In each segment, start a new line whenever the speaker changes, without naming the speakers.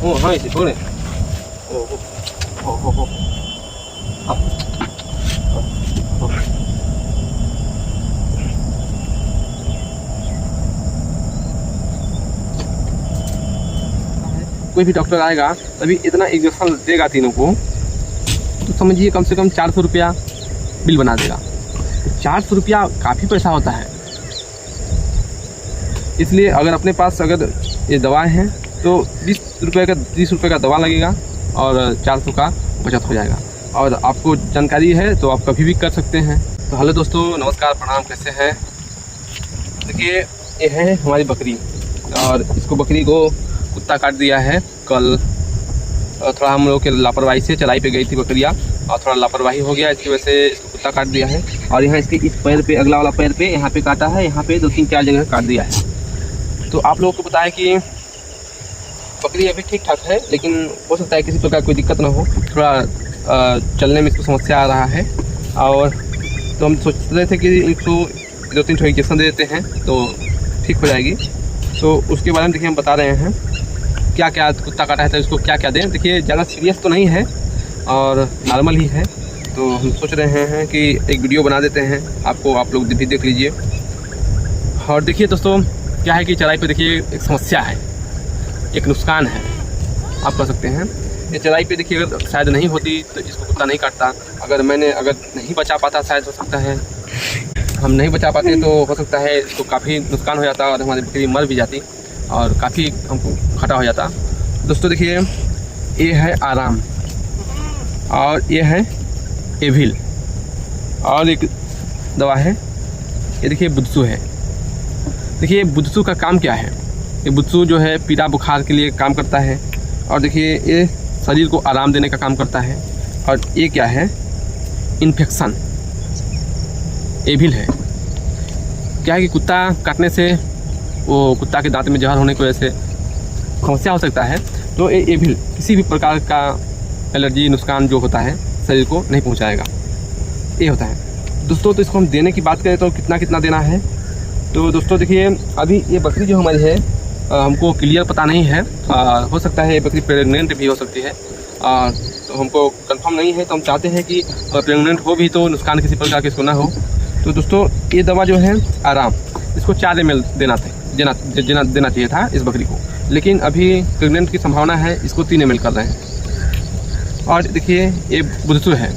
हाँ इसे छोड़े। ओ ओ ओ अब कोई भी डॉक्टर आएगा तभी इतना इंजेक्शन देगा तीनों को, तो समझिए कम से कम 400 रुपया बिल बना देगा। 400 रुपया काफ़ी पैसा होता है। इसलिए अगर अपने पास अगर ये दवाएं हैं तो 30 रुपये का दवा लगेगा और 400 का बचत हो जाएगा। और आपको जानकारी है तो आप कभी भी कर सकते हैं। तो हेलो दोस्तों, नमस्कार, प्रणाम, कैसे हैं। देखिए ये है हमारी बकरी, और इसको बकरी को कुत्ता काट दिया है कल। थोड़ा हम लोग के लापरवाही से चलाई पे गई थी बकरियाँ, और थोड़ा लापरवाही हो गया, इसकी वजह से इसको कुत्ता काट दिया है। और यहाँ इसके इस पैर पे, अगला वाला पैर पे यहाँ पे काटा है, यहाँ पे 2-3-4 जगह काट दिया है। तो आप लोगों को बताया कि बकरी अभी ठीक ठाक है, लेकिन हो सकता है किसी प्रकार कोई दिक्कत ना हो, थोड़ा चलने में इसको समस्या आ रहा है। और तो हम सोच रहे थे कि इनको 2-3 इंजेक्शन दे देते हैं तो ठीक हो जाएगी। तो उसके बारे में देखिए हम बता रहे हैं क्या क्या कुत्ता काटा है तो इसको क्या क्या दें। देखिए ज़्यादा सीरियस तो नहीं है और नॉर्मल ही है, तो हम सोच रहे हैं कि एक वीडियो बना देते हैं आपको, आप लोग भी देख लीजिए। और देखिए दोस्तों, क्या है कि चराई पे देखिए एक समस्या है, एक नुकसान है आप कह सकते हैं। ये चराई पे देखिए अगर शायद नहीं होती तो इसको कुत्ता नहीं काटता। अगर नहीं बचा पाता, शायद हो सकता है हम नहीं बचा पाते तो हो सकता है इसको काफ़ी नुकसान हो जाता और हमारी बकरी मर भी जाती और काफ़ी हमको खटा हो जाता। दोस्तों देखिए ये है आराम और ये है एविल, और एक दवा है ये देखिए बुद्धसू है। देखिए बुद्धसू का काम क्या है, ये बुद्धसू जो है पीड़ा बुखार के लिए काम करता है, और देखिए ये शरीर को आराम देने का काम करता है। और ये क्या है, इन्फेक्शन एविल है। क्या है कि कुत्ता काटने से वो कुत्ता के दांत में जहर होने की वजह से समस्या हो सकता है, तो ये एविल किसी भी प्रकार का एलर्जी नुकसान जो होता है शरीर को नहीं पहुंचाएगा, ये होता है दोस्तों। तो इसको हम देने की बात करें तो कितना देना है। तो दोस्तों देखिए अभी ये बकरी जो हमारी है हमको क्लियर पता नहीं है, हो सकता है ये बकरी प्रेग्नेंट भी हो सकती है, तो हमको कंफर्म नहीं है। तो हम चाहते हैं कि प्रेग्नेंट हो भी तो नुकसान किसी प्रकार के इसको ना हो। तो दोस्तों ये दवा जो है आराम, इसको 4 ml देना चाहिए था इस बकरी को, लेकिन अभी प्रेग्नेंट की संभावना है, इसको 3 ml कर रहे हैं। और देखिए ये बुद्धसू है,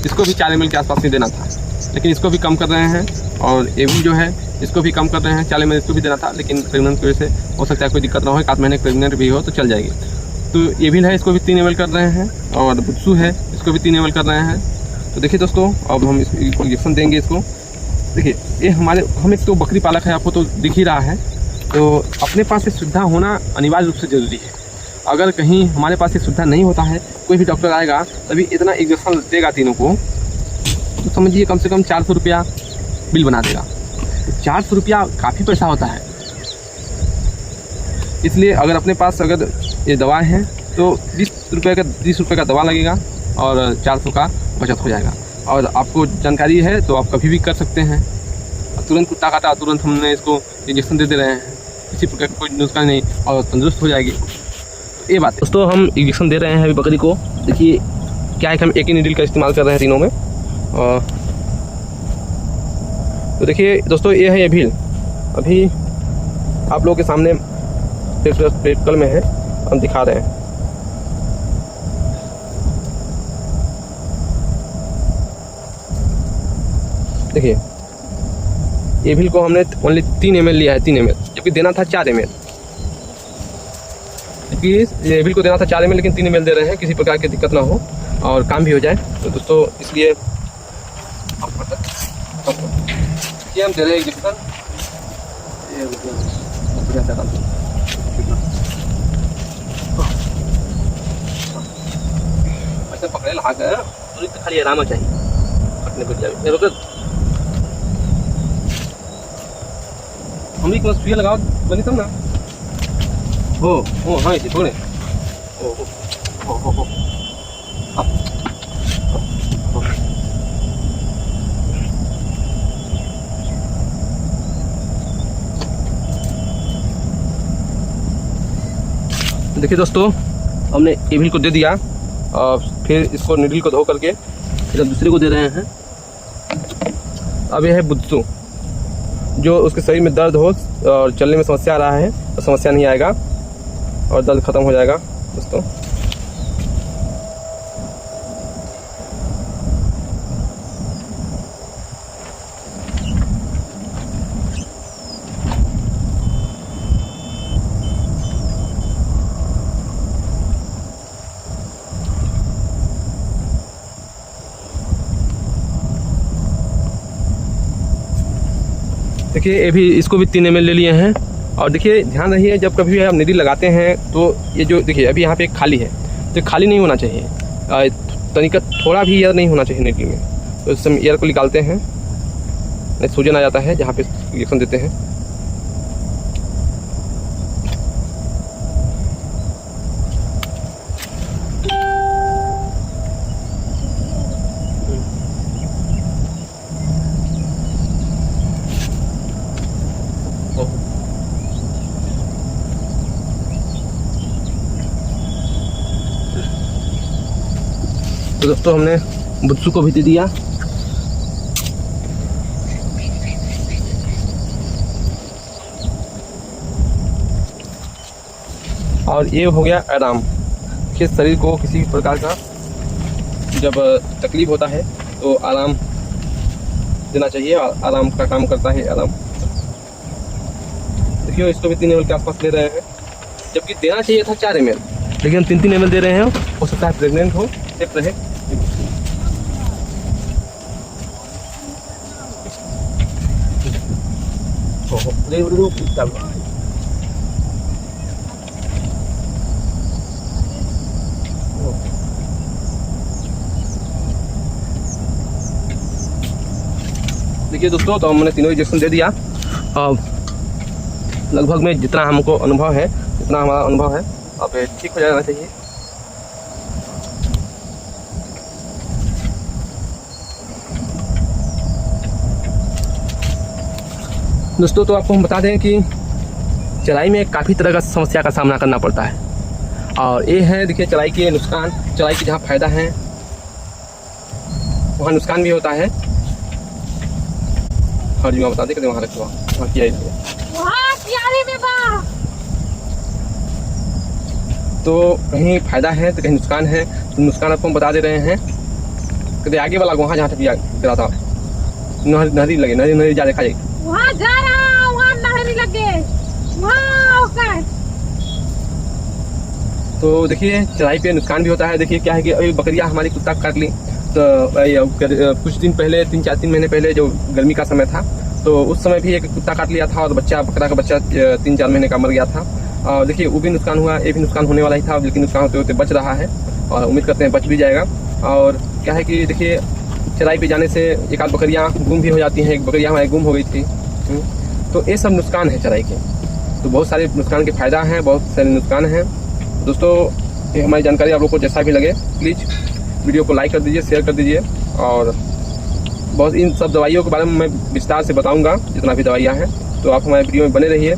इसको भी 4 ml के आसपास नहीं देना था, लेकिन इसको भी कम कर रहे हैं। और ये भी जो है इसको भी कम कर रहे हैं, 4 ml इसको भी देना था, लेकिन प्रेग्नेंट की वजह से हो सकता है कोई दिक्कत ना हो, 7 महीने प्रेग्नेंट भी हो तो चल जाएगी। तो ये भी है, इसको भी 3 ml कर रहे हैं, और बुद्धसू है इसको भी 3 ml कर रहे हैं। तो देखिए दोस्तों अब हम इसको इंजेक्शन देंगे इसको। देखिए ये हम एक तो बकरी पालक है, आपको तो दिख ही रहा है, तो अपने पास ये सुविधा होना अनिवार्य रूप से ज़रूरी है। अगर कहीं हमारे पास ये सुविधा नहीं होता है, कोई भी डॉक्टर आएगा तभी इतना इंजेक्शन देगा तीनों को, तो समझिए कम से कम 400 रुपया बिल बना देगा। 400 रुपया काफ़ी पैसा होता है। इसलिए अगर अपने पास अगर ये दवाएं हैं तो 30 रुपये का दवा लगेगा और 400 का बचत हो जाएगा। और आपको जानकारी है तो आप कभी भी कर सकते हैं। तुरंत कुत्ता काटा, तुरंत हमने इसको इंजेक्शन दे रहे हैं, किसी प्रकार कोई नुकसान नहीं और तंदुरुस्त हो जाएगी। तो ये बात है दोस्तों, हम इंजेक्शन दे रहे हैं अभी बकरी को। देखिए क्या है कि हम एक ही नीडल का इस्तेमाल कर रहे हैं तीनों में। तो देखिए दोस्तों ये है एविल, अभी आप लोगों के सामने प्रैक्टिकल में है, हम दिखा रहे हैं। देखिए एविल को हमने ओनली 3 ml लिया है, 3 ml, जबकि देना था 4 ml। जबकि एविल को देना था 4 ml, लेकिन 3 ml दे रहे हैं, किसी प्रकार की दिक्कत ना हो और काम भी हो जाए। तो दोस्तों इसलिए हम दे रहे हैं इंजेक्शन। ऐसे पकड़े ला कर तो खाली आराम चाहिए फटने को जाए। हम भी सुइया लगाओ बनी तब ना हो हाँ इसे छोड़े। ओ देखिए दोस्तों, हमने एविल को दे दिया और फिर इसको नीडल को धो करके फिर दूसरे को दे रहे हैं। अब यह है बुद्धू, जो उसके शरीर में दर्द हो और चलने में समस्या आ रहा है तो समस्या नहीं आएगा और दर्द ख़त्म हो जाएगा दोस्तों। देखिए ये भी, इसको भी 3 ml ले लिए हैं। और देखिए ध्यान रहिए, जब कभी भी आप निडी लगाते हैं तो ये जो देखिए अभी यहाँ पे खाली है, तो खाली नहीं होना चाहिए, तनिका थोड़ा भी एयर नहीं होना चाहिए निडी में। तो इस समय एयर को निकालते हैं, नहीं सूजन आ जाता है जहाँ पे इंजेक्शन देते हैं। तो दोस्तों हमने बुद्धू को भी दे दिया। और ये हो गया आराम। कि शरीर को किसी प्रकार का जब तकलीफ होता है तो आराम देना चाहिए, और आराम का काम करता है आराम। देखिए इसको भी 3 ml के आसपास ले रहे हैं, जबकि देना चाहिए था 4 ml, लेकिन हम 3 ml दे रहे हैं। हो सकता है प्रेग्नेंट हो, सेफ रहे। देखिए दोस्तों, तो हमने तीनों इंजेक्शन दे दिया। लगभग में जितना हमको अनुभव है, जितना हमारा अनुभव है, अब ठीक हो जाना चाहिए। दोस्तों तो आपको हम बता दें कि चराई में काफ़ी तरह का समस्या का सामना करना पड़ता है, और ये है देखिए चराई के नुकसान। चराई के जहाँ फायदा है वहाँ नुकसान भी होता है। हर जगह बता दें कि वहाँ रखो, वहाँ किया तो कहीं फायदा है तो कहीं नुकसान है। तो नुकसान आपको हम बता दे रहे हैं कि आगे वाला वहाँ जहाँ गिरा था नहरी लगे, नहरी जा देखा जाएगी,
वहाँ जा रहा हूँ, वहाँ नहरी लगे, वहाँ होकर।
तो देखिए चराई पे नुकसान भी होता है। देखिए क्या है कि अभी बकरियाँ हमारी कुत्ता काट ली, तो कुछ दिन पहले 3 महीने पहले जो गर्मी का समय था, तो उस समय भी एक कुत्ता काट लिया था और बकरा का बच्चा 3-4 महीने का मर गया था। और देखिए वो भी नुकसान हुआ, ये भी नुकसान होने वाला ही था, लेकिन नुकसान होते होते बच रहा है और उम्मीद करते हैं बच भी जाएगा। और क्या है कि देखिए चराई पे जाने से एक आध बकरियाँ गुम भी हो जाती हैं। एक बकरियाँ हमारी गुम हो गई थी। तो ये सब नुकसान है चराई के। तो बहुत सारे नुकसान के फायदा हैं, बहुत सारे नुकसान हैं। दोस्तों ये हमारी जानकारी आप लोग को जैसा भी लगे, प्लीज़ वीडियो को लाइक कर दीजिए, शेयर कर दीजिए। और बहुत इन सब दवाइयों के बारे में मैं विस्तार से बताऊंगा, जितना भी दवाइयाँ हैं। तो आप हमारे वीडियो में बने रहिए।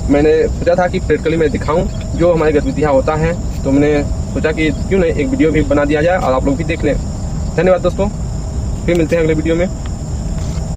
मैंने सोचा था कि प्रैक्टिकली मैं दिखाऊं जो हमारी गतिविधियाँ होता है, तो मैंने सोचा कि क्यों नहीं एक वीडियो भी बना दिया जाए और आप लोग भी देख लें। धन्यवाद दोस्तों, फिर मिलते हैं अगले वीडियो में।